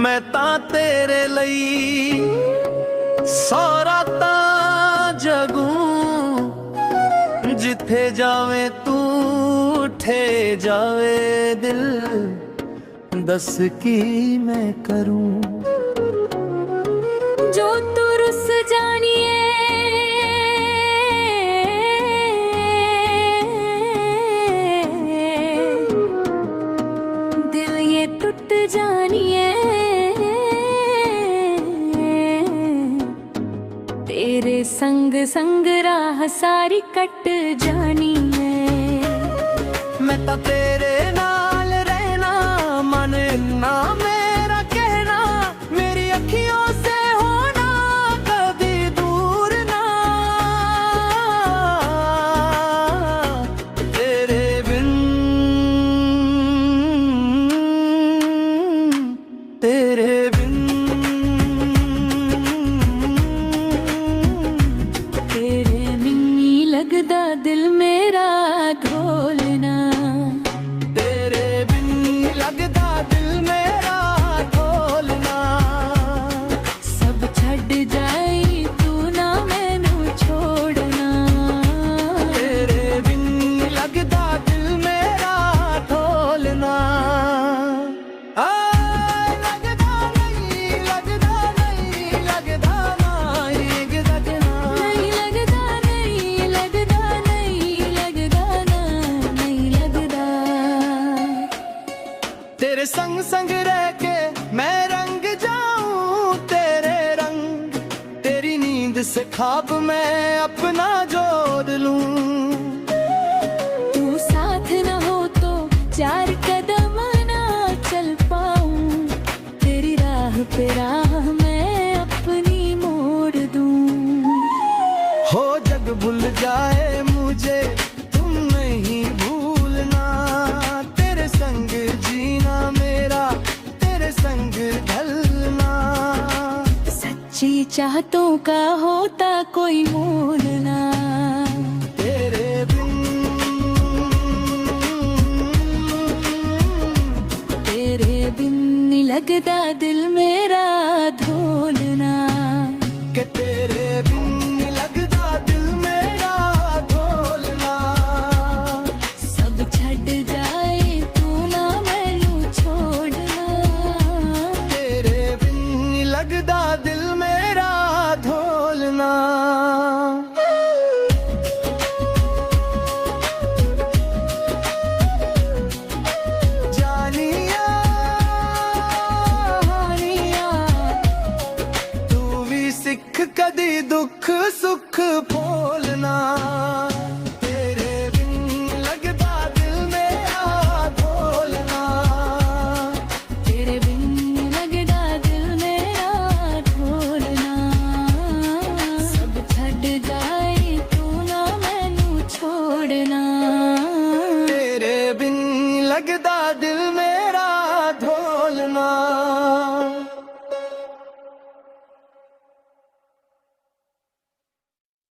मैं तां तेरे लई सौ रातां जगूं जिथे जावे तू उठे जावे दिल दस की मैं करूं जो तू रुस जानिए दिल ये टूट जानिए तेरे संग संग राह सारी कट जानी है। मैं तां तेरे नाल रहना मन इन्ना मेरा कहना मेरी अखियों से होना कभी दूर ना तेरे बिन तेरे बिन तेरे मिन्नी लगदा दिल मेरा ढोलना तेरे बिन लगदा दिल मेरा ढोलना सब छड़ जाई तू ना मैनू छोड़ना तेरे बिन लगदा दिल मेरा ढोलना लगदा नहीं लगदा नहीं लगदा नहीं लगदा नहीं लगदा नहीं लगदा नहीं लगदा ना नहीं लगदा तेरे संग संग रह के मैं रंग जाऊं तेरे रंग तेरी नींद से ख्वाब मैं अपना जोड़ लूं तू साथ न हो तो चार कदम ना चल पाऊं तेरी राह पे राह मैं अपनी मोड़ दूं हो जग भूल जाए मुझे तुम नहीं भूलना तेरे संग जीना मेरा तेरे संग ढलना सच्ची चाहतों का होता कोई मोल ना तेरे बिन तेरे बिन नहीं लगदा दिल में